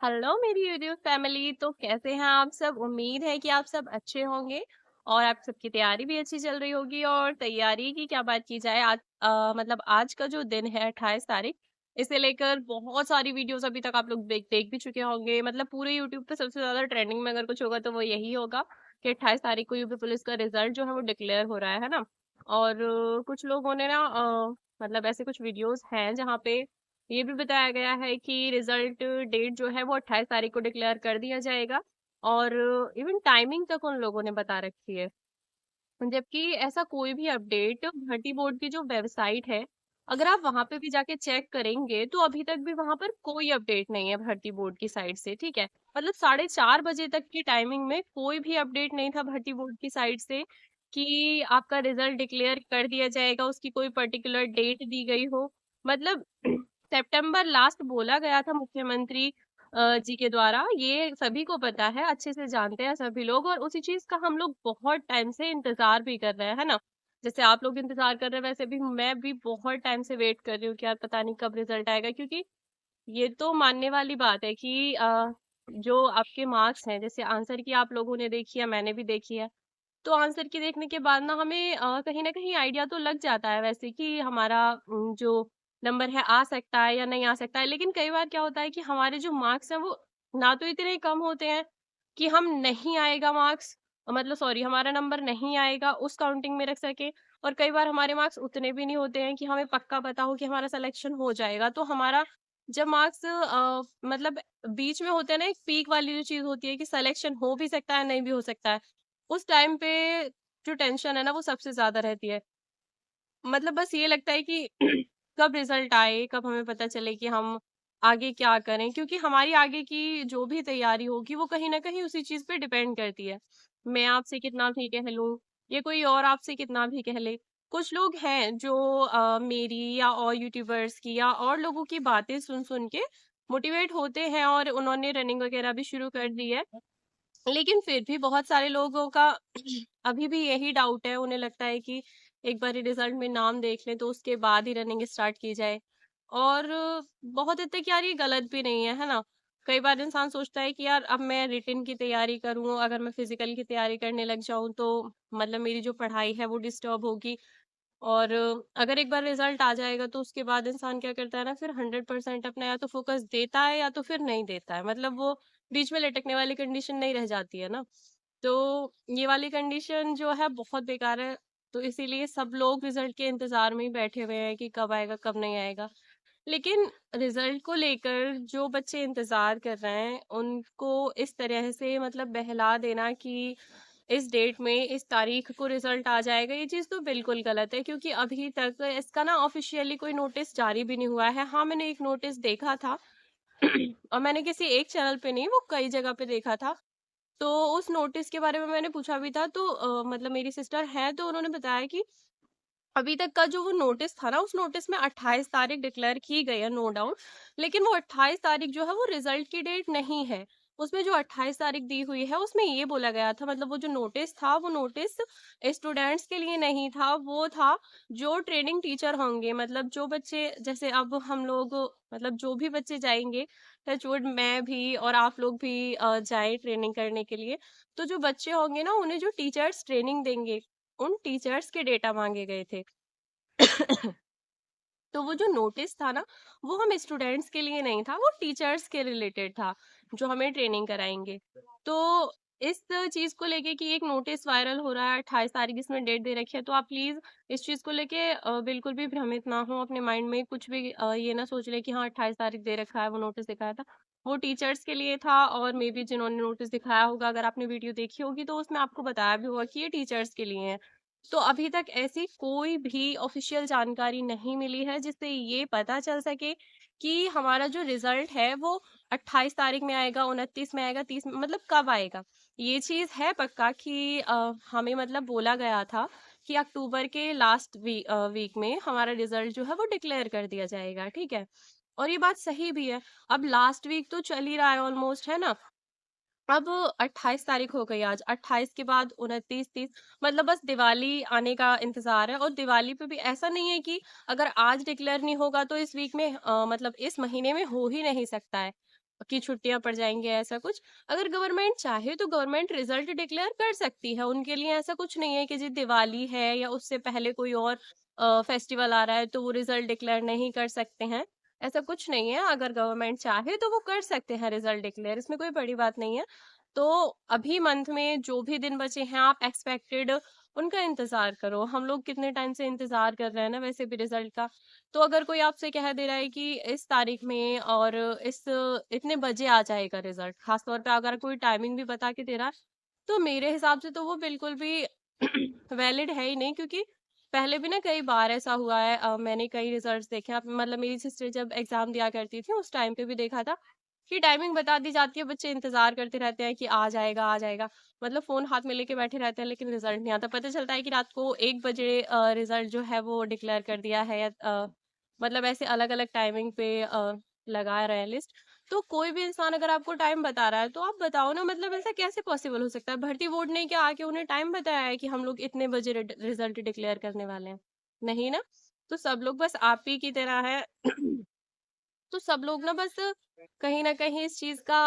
Hello मेरी YouTube family. तो कैसे हैं आप सब? उम्मीद है कि आप सब अच्छे होंगे और आप सबकी तैयारी भी अच्छी चल रही होगी। और तैयारी की क्या बात की जाए, आज मतलब आज का जो दिन है 28 तारीख, इसे लेकर बहुत सारी वीडियोस अभी तक आप लोग देख भी चुके होंगे। मतलब पूरे यूट्यूब पे सबसे ज्यादा ट्रेंडिंग में अगर कुछ होगा तो वो यही होगा कि 28 तारीख को यूपी पुलिस का रिजल्ट जो है वो डिक्लेयर हो रहा है ना। और कुछ लोगों ने ना मतलब ऐसे कुछ वीडियोस हैं जहाँ पे ये भी बताया गया है कि रिजल्ट डेट जो है वो 28 तारीख को डिक्लेयर कर दिया जाएगा। और इवन टाइमिंग तक उन लोगों ने बता रखी है। जबकि ऐसा कोई भी अपडेट भर्ती बोर्ड की जो वेबसाइट है, अगर आप वहां पे भी जाके चेक करेंगे तो अभी तक भी वहां पर कोई अपडेट नहीं है भर्ती बोर्ड की साइड से। ठीक है, मतलब 4:30 बजे तक की टाइमिंग में कोई भी अपडेट नहीं था भर्ती बोर्ड की साइड से कि आपका रिजल्ट डिक्लेयर कर दिया जाएगा, उसकी कोई पर्टिकुलर डेट दी गई हो। मतलब सितंबर लास्ट बोला गया था मुख्यमंत्री जी के द्वारा, ये सभी को पता है, अच्छे से जानते हैं सभी लोग। और उसी चीज का हम लोग बहुत टाइम से इंतजार भी कर रहे हैं, है ना। जैसे आप लोग इंतजार कर रहे हैं वैसे भी मैं भी बहुत टाइम से वेट कर रही हूँ कि यार पता नहीं कब रिजल्ट आएगा। क्योंकि ये तो मानने वाली बात है कि जो आपके मार्क्स हैं, जैसे आंसर की आप लोगों ने देखी है, मैंने भी देखी है। तो आंसर की देखने के बाद ना हमें कहीं ना कहीं आइडिया तो लग जाता है वैसे कि हमारा जो नंबर है आ सकता है या नहीं आ सकता है। लेकिन कई बार क्या होता है कि हमारे जो मार्क्स हैं वो ना तो इतने कम होते हैं कि हम नहीं आएगा मार्क्स, मतलब सॉरी हमारा नंबर नहीं आएगा उस काउंटिंग में रख सके। और कई बार हमारे मार्क्स उतने भी नहीं होते हैं कि हमें पक्का पता हो कि हमारा सिलेक्शन हो जाएगा। तो हमारा जब मार्क्स मतलब बीच में होते हैं ना, एक पीक वाली जो चीज होती है कि सिलेक्शन हो भी सकता है नहीं भी हो सकता है, उस टाइम पे जो टेंशन है ना वो सबसे ज्यादा रहती है। मतलब बस ये लगता है कि कब रिजल्ट आए, कब हमें पता चले कि हम आगे क्या करें। क्योंकि हमारी आगे की जो भी तैयारी होगी वो कहीं ना कहीं उसी चीज पे डिपेंड करती है। मैं आपसे कितना भी कह लूं या कोई और आपसे कितना भी कह ले, कुछ लोग हैं जो मेरी या और यूट्यूबर्स की या और लोगों की बातें सुन सुन के मोटिवेट होते हैं और उन्होंने रनिंग वगैरह भी शुरू कर दी है। लेकिन फिर भी बहुत सारे लोगों का अभी भी यही डाउट है, उन्हें लगता है कि एक बार रिजल्ट में नाम देख लें तो उसके बाद ही रनिंग स्टार्ट की जाए। और बहुत हद तक यार ये गलत भी नहीं है ना। कई बार इंसान सोचता है कि यार अब मैं रिटन की तैयारी करूं, अगर मैं फिजिकल की तैयारी करने लग जाऊं तो मतलब मेरी जो पढ़ाई है वो डिस्टर्ब होगी। और अगर एक बार रिजल्ट आ जाएगा तो उसके बाद इंसान क्या करता है ना, फिर 100% अपना या तो फोकस देता है या तो फिर नहीं देता है। मतलब वो बीच में लटकने वाली कंडीशन नहीं रह जाती है ना। तो ये वाली कंडीशन जो है बहुत बेकार है। तो इसीलिए सब लोग रिजल्ट के इंतजार में ही बैठे हुए हैं कि कब आएगा कब नहीं आएगा। लेकिन रिजल्ट को लेकर जो बच्चे इंतजार कर रहे हैं उनको इस तरह से मतलब बहला देना कि इस डेट में इस तारीख को रिजल्ट आ जाएगा, ये चीज तो बिल्कुल गलत है। क्योंकि अभी तक इसका ना ऑफिशियली कोई नोटिस जारी भी नहीं हुआ है। हाँ, मैंने एक नोटिस देखा था और मैंने किसी एक चैनल पे नहीं, वो कई जगह पे देखा था। तो उस नोटिस के बारे में मैंने पूछा भी था। तो मतलब मेरी सिस्टर है तो उन्होंने बताया कि अभी तक का जो वो नोटिस था ना, उस नोटिस में 28 तारीख डिक्लेयर की गई है, नो डाउट। लेकिन वो 28 तारीख जो है वो रिजल्ट की डेट नहीं है। उसमें जो 28 तारीख दी हुई है उसमें ये बोला गया था, मतलब वो जो नोटिस था वो नोटिस स्टूडेंट्स के लिए नहीं था, वो था जो ट्रेनिंग टीचर होंगे। मतलब जो बच्चे, जैसे अब हम लोग, मतलब जो भी बच्चे जाएंगे, टचवुड मैं भी और आप लोग भी जाए ट्रेनिंग करने के लिए, तो जो बच्चे होंगे ना उन्हें जो टीचर्स ट्रेनिंग देंगे उन टीचर्स के डेटा मांगे गए थे। तो वो जो नोटिस था ना, वो हम स्टूडेंट्स के लिए नहीं था, वो टीचर्स के रिलेटेड था जो हमें ट्रेनिंग कराएंगे। तो इस चीज को लेके कि एक नोटिस वायरल हो रहा है, 28 तारीख इसमें डेट दे रखी है, तो आप प्लीज इस चीज को लेके बिल्कुल भी भ्रमित ना हो। अपने माइंड में कुछ भी ये ना सोच ले कि हाँ 28 तारीख दे रखा है, वो नोटिस दिखाया था, वो टीचर्स के लिए था। और मे बी जिन्होंने नोटिस दिखाया होगा, अगर आपने वीडियो देखी होगी तो उसमें आपको बताया भी होगा कि ये टीचर्स के लिए है। तो अभी तक ऐसी कोई भी ऑफिशियल जानकारी नहीं मिली है जिससे ये पता चल सके कि हमारा जो रिजल्ट है वो 28 तारीख में आएगा, 29 में आएगा, 30 में, मतलब कब आएगा। ये चीज है पक्का कि हमें मतलब बोला गया था कि अक्टूबर के लास्ट वीक में हमारा रिजल्ट जो है वो डिक्लेयर कर दिया जाएगा। ठीक है, और ये बात सही भी है। अब लास्ट वीक तो चल ही रहा है ऑलमोस्ट, है ना। अब 28 तारीख हो गई आज, 28 के बाद 29, 30, मतलब बस दिवाली आने का इंतजार है। और दिवाली पे भी ऐसा नहीं है कि अगर आज डिक्लेयर नहीं होगा तो इस वीक में मतलब इस महीने में हो ही नहीं सकता है। की छुट्टियाँ पड़ जाएँगी ऐसा कुछ। अगर गवर्नमेंट चाहे तो गवर्नमेंट रिज़ल्ट डिक्लेयर कर सकती है, उनके लिए ऐसा कुछ नहीं है कि जी दिवाली है या उससे पहले कोई और फेस्टिवल आ रहा है तो वो रिज़ल्ट डिक्लेयर नहीं कर सकते हैं। ऐसा कुछ नहीं है, अगर गवर्नमेंट चाहे तो वो कर सकते हैं रिज़ल्ट डिक्लेयर, इसमें कोई बड़ी बात नहीं है। तो अभी मंथ में जो भी दिन बचे हैं आप एक्सपेक्टेड उनका इंतज़ार करो। हम लोग कितने टाइम से इंतज़ार कर रहे हैं ना वैसे भी रिज़ल्ट का। तो अगर कोई आपसे कह दे रहा है कि इस तारीख में और इस इतने बजे आ जाएगा रिजल्ट, खास तौर पे अगर कोई टाइमिंग भी बता के दे रहा है, तो मेरे हिसाब से तो वो बिल्कुल भी वैलिड है ही नहीं, क्योंकि पहले भी ना कई बार ऐसा हुआ है। मैंने कई रिजल्ट्स देखे हैं। मतलब मेरी सिस्टर जब एग्जाम दिया करती थी उस टाइम पे भी देखा था कि टाइमिंग बता दी जाती है, बच्चे इंतजार करते रहते हैं कि आ जाएगा आ जाएगा। मतलब फोन हाथ में लेके बैठे रहते हैं लेकिन रिजल्ट नहीं आता। पता चलता है कि रात को 1 बजे रिजल्ट जो है वो डिक्लेयर कर दिया है, या मतलब ऐसे अलग-अलग टाइमिंग पे लगा रहे हैं लिस्ट। तो कोई भी इंसान अगर आपको टाइम बता रहा है तो आप बताओ ना, मतलब ऐसा कैसे पॉसिबल हो सकता है? भर्ती बोर्ड ने क्या आके उन्हें टाइम बताया है कि हम लोग इतने बजे रिजल्ट डिक्लेयर करने वाले हैं? नहीं ना। तो सब लोग बस आप ही की तरह है। तो सब लोग ना बस कहीं न कहीं इस चीज़ का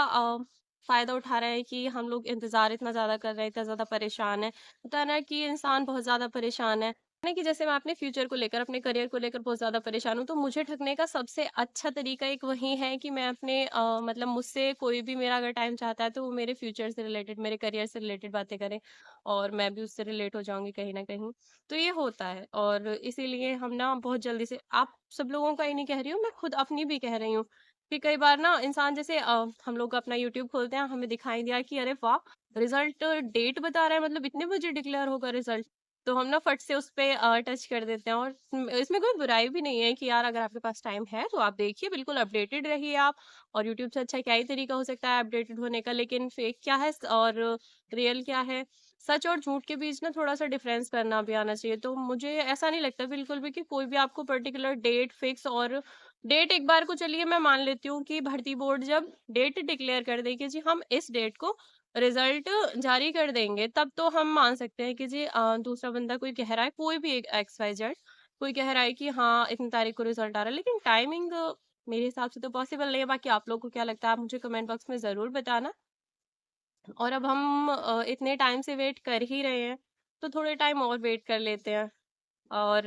फ़ायदा उठा रहे हैं कि हम लोग इंतज़ार इतना ज़्यादा कर रहे हैं, इतना ज़्यादा परेशान हैं। होता है ना कि इंसान बहुत ज़्यादा परेशान है ना, कि जैसे मैं अपने फ्यूचर को लेकर, अपने करियर को लेकर बहुत ज़्यादा परेशान हूँ, तो मुझे ठगने का सबसे अच्छा तरीका एक वही है कि मैं अपने मतलब मुझसे कोई भी मेरा अगर टाइम चाहता है, तो वो मेरे फ्यूचर से रिलेटेड, मेरे करियर से रिलेटेड बातें करे और मैं भी उससे रिलेट हो जाऊँगी कहीं न कहीं। तो ये होता है और इसीलिए हम ना बहुत जल्दी से, आप सब लोगों का ही नहीं कह रही हूँ, मैं खुद अपनी भी कह रही हूँ कि कई बार ना इंसान जैसे हम लोग अपना यूट्यूब खोलते हैं, हमें दिखाई दिया कि अरे वाह! रिज़ल्ट डेट बता रहा है, मतलब इतने बजे डिक्लेयर होगा रिज़ल्ट। तो हम ना फट से उस पे टच कर देते हैं, और इसमें कोई बुराई भी नहीं है कि यार अगर आपके पास टाइम है तो आप देखिए, बिल्कुल अपडेटेड रहिए आप। और यूट्यूब से अच्छा क्या ही तरीका हो सकता है अपडेटेड होने का। लेकिन फेक क्या है और रियल क्या है, सच और झूठ के बीच ना थोड़ा-सा डिफरेंस करना भी आना चाहिए। तो मुझे ऐसा नहीं लगता बिल्कुल भी कि कोई भी आपको पर्टिकुलर डेट फिक्स, और डेट एक बार को चलिए मैं मान लेती हूँ कि भर्ती बोर्ड जब डेट डिक्लेयर कर दे कि जी हम इस डेट को रिजल्ट जारी कर देंगे, तब तो हम मान सकते हैं कि जी दूसरा बंदा कोई कह रहा है, कोई भी एक एक्स वाई जेड कोई कह रहा है कि हाँ इतनी तारीख को रिजल्ट आ रहा है, लेकिन टाइमिंग मेरे हिसाब से तो पॉसिबल नहीं है। बाकी आप लोगों को क्या लगता है आप मुझे कमेंट बॉक्स में जरूर बताना। और अब हम इतने टाइम से वेट कर ही रहे हैं, तो थोड़े टाइम और वेट कर लेते हैं। और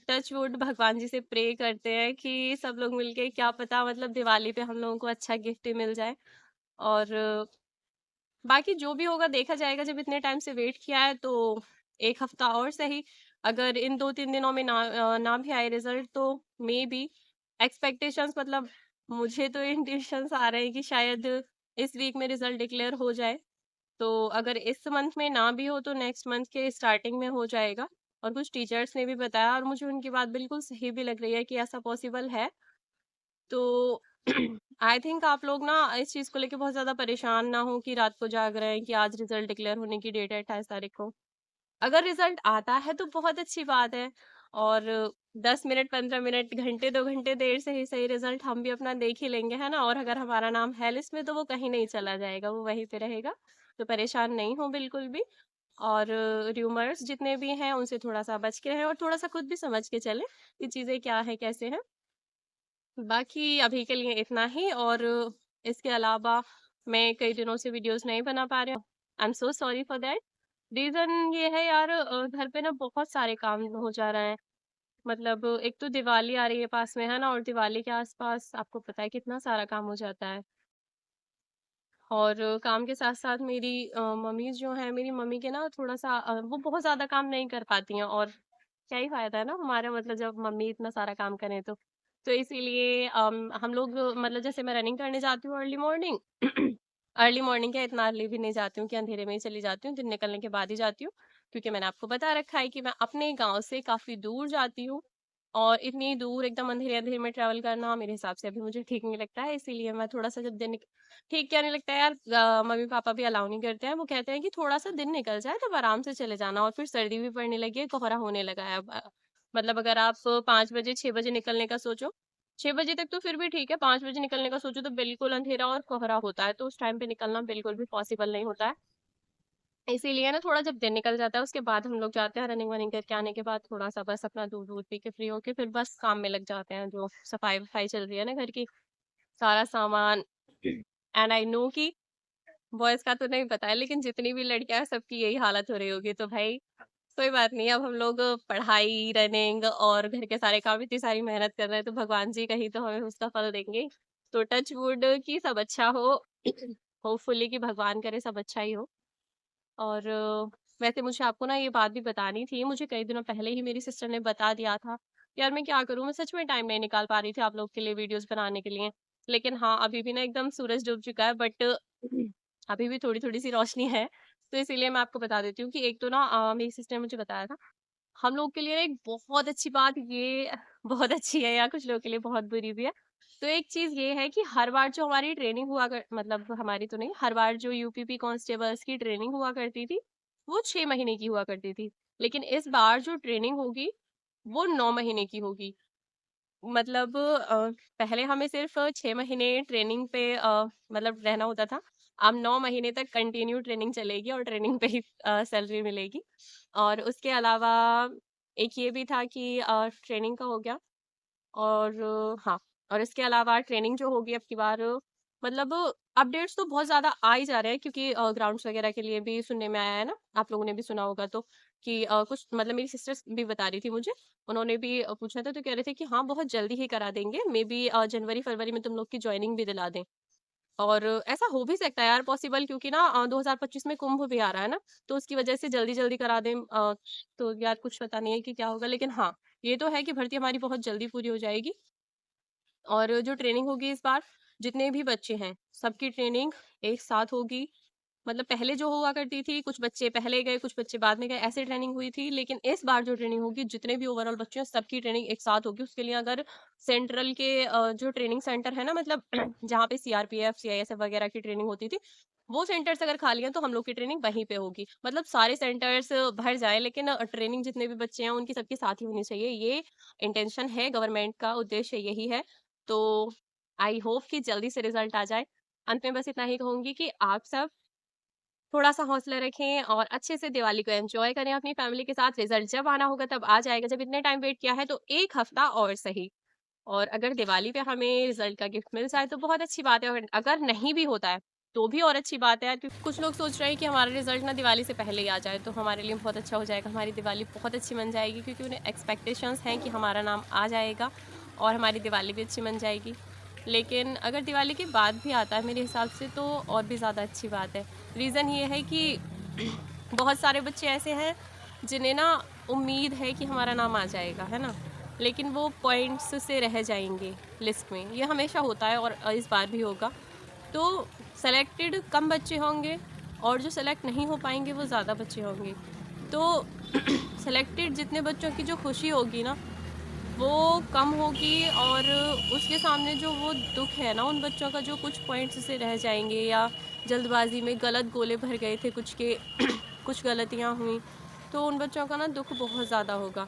टच वुड भगवान जी से प्रे करते हैं कि सब लोग मिलके, क्या पता मतलब दिवाली पे हम लोगों को अच्छा गिफ्ट मिल जाए। और बाकी जो भी होगा देखा जाएगा। जब इतने टाइम से वेट किया है तो 1 हफ्ता और सही, अगर इन 2-3 दिनों में ना भी आए रिजल्ट तो मे बी एक्सपेक्टेशंस, मतलब मुझे तो इंट्यूशंस आ रहे हैं कि शायद इस वीक में रिजल्ट डिक्लेयर हो जाए। तो अगर इस मंथ में ना भी हो तो नेक्स्ट मंथ के स्टार्टिंग में हो जाएगा। और कुछ टीचर्स ने भी बताया और मुझे उनकी बात बिल्कुल सही भी लग रही है कि ऐसा पॉसिबल है। तो आई थिंक आप लोग ना इस चीज़ को लेके बहुत ज़्यादा परेशान ना हो कि रात को जाग रहे हैं कि आज रिजल्ट डिक्लेयर होने की डेट है 28 तारीख को। अगर रिजल्ट आता है तो बहुत अच्छी बात है। और 10 मिनट, 15 मिनट, घंटे 2 घंटे देर से ही सही, रिजल्ट हम भी अपना देख ही लेंगे, है ना? और अगर हमारा नाम है लिस्ट में तो वो कहीं नहीं चला जाएगा, वो वहीं पे रहेगा। तो परेशान नहीं हो बिल्कुल भी। और र्यूमर्स जितने भी हैं उनसे थोड़ा-सा बच के रहें और थोड़ा-सा खुद भी समझ के चलें कि चीज़ें क्या हैं, कैसे हैं। बाकी अभी के लिए इतना ही। और इसके अलावा मैं कई दिनों से वीडियोस नहीं बना पा रही हूँ। I am so sorry for that. Reason ये है यार, घर पे ना बहुत सारे काम हो जा रहे हैं। मतलब एक तो दिवाली आ रही है पास में, है ना? और दिवाली के आस-पास आपको पता है कितना सारा काम हो जाता है। और काम के साथ-साथ मेरी मम्मी जो हैं, मेरी मम्मी के ना थोड़ा-सा वो बहुत ज़्यादा काम नहीं कर पाती हैं, और क्या ही फ़ायदा है ना हमारा, मतलब जब मम्मी इतना सारा काम करें तो। तो इसीलिए हम लोग मतलब जैसे मैं रनिंग करने जाती हूँ अर्ली मॉर्निंग। अर्ली मॉर्निंग क्या, इतना अर्ली भी नहीं जाती हूँ कि अंधेरे में ही चली जाती हूँ, दिन निकलने के बाद ही जाती हूँ। क्योंकि मैंने आपको बता रखा है कि मैं अपने गाँव से काफ़ी दूर जाती हूँ, और इतनी दूर एकदम अंधेरे-अंधेरे में ट्रैवल करना मेरे हिसाब से अभी मुझे ठीक नहीं लगता है। इसीलिए मैं थोड़ा-सा जब दिन ठीक क्या नहीं लगता है यार, मम्मी-पापा भी अलाउ नहीं करते हैं। वो कहते हैं कि थोड़ा-सा दिन निकल जाए तब आराम से चले जाना, और फिर सर्दी भी पड़ने लगी है, कोहरा होने लगा है अब। मतलब अगर आप 5 बजे 6 बजे निकलने का सोचो, 6 बजे तक तो फिर भी ठीक है, 5 बजे निकलने का सोचो तो बिल्कुल अंधेरा और कोहरा होता है, तो उस टाइम पे निकलना बिल्कुल भी पॉसिबल नहीं होता है। इसीलिए ना थोड़ा जब दिन निकल जाता है उसके बाद हम लोग जाते हैं, रनिंग-वनिंग करके आने के बाद थोड़ा-सा बस अपना दूध-वूध पी के फ्री होके फिर बस काम में लग जाते हैं, जो सफाई-वफाई चल रही है ना घर की, सारा सामान एंड आई नो कि बॉयज़ का तो नहीं पता है, लेकिन जितनी भी लड़कियाँ हैं सबकी यही हालत हो रही होगी। तो भाई कोई बात नहीं, अब हम लोग पढ़ाई, रनिंग और घर के सारे काम, इतनी सारी मेहनत कर रहे हैं, तो भगवान जी कहीं तो हमें उसका फल देंगे। तो टच वुड कि सब अच्छा हो, होपफुली कि भगवान करे सब अच्छा ही हो। और वैसे मुझे आपको ना ये बात भी बतानी थी, मुझे कई दिनों पहले ही मेरी सिस्टर ने बता दिया था। यार मैं क्या करूँ, मैं सच में टाइम नहीं निकाल पा रही थी आप लोग के लिए वीडियोज़ बनाने के लिए। लेकिन हाँ, अभी भी ना एकदम सूरज डूब चुका है, बट अभी भी थोड़ी-थोड़ी सी रोशनी है। तो इसीलिए मैं आपको बता देती हूँ कि एक तो ना मेरी सिस्टर ने मुझे बताया था, हम लोग के लिए ना एक बहुत अच्छी बात ये बहुत अच्छी है, या कुछ लोगों के लिए बहुत बुरी भी है। तो एक चीज़ ये है कि हर बार जो हमारी ट्रेनिंग हुआ कर मतलब हमारी तो नहीं, हर बार जो यूपीपी कांस्टेबल्स की ट्रेनिंग हुआ करती थी, वो 6 महीने की हुआ करती थी। लेकिन इस बार जो ट्रेनिंग होगी, वो 9 महीने की होगी। मतलब पहले हमें सिर्फ़ 6 महीने ट्रेनिंग पे मतलब रहना होता था। अब 9 महीने तक कंटिन्यू ट्रेनिंग चलेगी और ट्रेनिंग पे ही सैलरी मिलेगी। और उसके अलावा एक ये भी था कि ट्रेनिंग का हो गया। और हाँ, और इसके अलावा ट्रेनिंग जो होगी अब की बार, मतलब अपडेट्स तो बहुत ज़्यादा आ ही जा रहे हैं, क्योंकि ग्राउंड्स वगैरह के लिए भी सुनने में आया है ना, आप लोगों ने भी सुना होगा तो, कि कुछ मतलब मेरी सिस्टर्स भी बता रही थी मुझे, उन्होंने भी पूछा था तो कह रहे थे कि हाँ, बहुत जल्दी ही करा देंगे, मेबी जनवरी-फरवरी में तुम लोग की जॉइनिंग भी दिला दें। और ऐसा हो भी सकता है यार पॉसिबल, क्योंकि ना 2025 में कुंभ भी आ रहा है ना, तो उसकी वजह से जल्दी-जल्दी करा दें, तो यार कुछ पता नहीं है कि क्या होगा, लेकिन हाँ, ये तो है कि भर्ती हमारी बहुत जल्दी पूरी हो जाएगी। और जो ट्रेनिंग होगी इस बार, जितने भी बच्चे हैं, सबकी ट्रेनिंग एक साथ होगी। मतलब पहले जो हुआ करती थी, कुछ बच्चे पहले गए, कुछ बच्चे बाद में गए, ऐसे ट्रेनिंग हुई थी। लेकिन इस बार जो ट्रेनिंग होगी, जितने भी ओवरऑल बच्चे हैं, सबकी ट्रेनिंग एक साथ होगी। उसके लिए अगर सेंट्रल के जो ट्रेनिंग सेंटर है ना, मतलब जहाँ पे सीआरपीएफ, सीआईएसएफ वगैरह की ट्रेनिंग होती थी, वो सेंटर्स अगर खाली हैं, तो हम लोग की ट्रेनिंग वहीं पे होगी। मतलब सारे सेंटर्स भर जाए, लेकिन ट्रेनिंग जितने भी बच्चे हैं, उनकी सबकी साथ ही होनी चाहिए। ये इंटेंशन है गवर्नमेंट का, उद्देश्य यही है। तो आई होप कि जल्दी से रिजल्ट आ जाए। अंत में बस इतना ही कहूँगी कि आप सब थोड़ा-सा हौसला रखें और अच्छे से दिवाली को एन्जॉय करें अपनी फैमिली के साथ। रिजल्ट जब आना होगा तब आ जाएगा, जब इतने टाइम वेट किया है तो 1 हफ्ता और सही। और अगर दिवाली पे हमें रिजल्ट का गिफ्ट मिल जाए तो बहुत अच्छी बात है, और अगर नहीं भी होता है तो भी और अच्छी बात है, क्योंकि कुछ लोग सोच रहे हैं कि हमारा रिजल्ट ना दिवाली से पहले ही आ जाए तो हमारे लिए बहुत अच्छा हो जाएगा, हमारी दिवाली बहुत अच्छी बन जाएगी, क्योंकि उन्हें एक्सपेक्टेशंस हैं कि हमारा नाम आ जाएगा और हमारी दिवाली भी अच्छी बन जाएगी। लेकिन अगर दिवाली के बाद भी आता है मेरे हिसाब से तो और भी ज़्यादा अच्छी बात है। रीज़न ये है कि बहुत सारे बच्चे ऐसे हैं जिन्हें ना उम्मीद है कि हमारा नाम आ जाएगा, है ना? लेकिन वो पॉइंट्स से रह जाएँगे लिस्ट में। ये हमेशा होता है और इस बार भी होगा। तो सेलेक्टेड कम बच्चे होंगे और जो सेलेक्ट नहीं हो पाएँगे वो ज़्यादा बच्चे होंगे। तो सेलेक्टेड जितने बच्चों की जो खुशी होगी ना, वो कम होगी, और उसके सामने जो वो दुःख है ना उन बच्चों का, जो कुछ पॉइंट्स से रह जाएँगे या जल्दबाज़ी में गलत गोले भर गए थे कुछ के, कुछ गलतियाँ हुई, तो उन बच्चों का ना दुःख बहुत ज़्यादा होगा।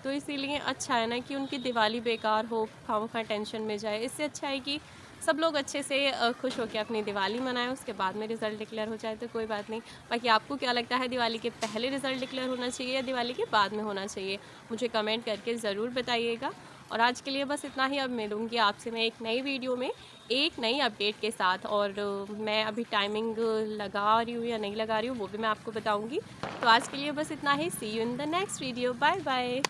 तो इसीलिए अच्छा है ना कि उनकी दिवाली बेकार हो, खामख़ा टेंशन में जाए। इससे अच्छा है कि सब लोग अच्छे से खुश होके अपनी दिवाली मनाएँ, उसके बाद में रिज़ल्ट डिक्लेयर हो जाए तो कोई बात नहीं। बाकी आपको क्या लगता है, दिवाली के पहले रिज़ल्ट डिक्लेयर होना चाहिए या दिवाली के बाद में होना चाहिए? मुझे कमेंट करके ज़रूर बताइएगा। और आज के लिए बस इतना ही, अब मिलूँगी आपसे मैं एक नई वीडियो में, एक नई अपडेट के साथ। और मैं अभी टाइमिंग लगा रही हूँ या नहीं लगा रही हूँ, वो भी मैं आपको बताऊँगी। तो आज के लिए बस इतना ही। See you in the next video. Bye bye.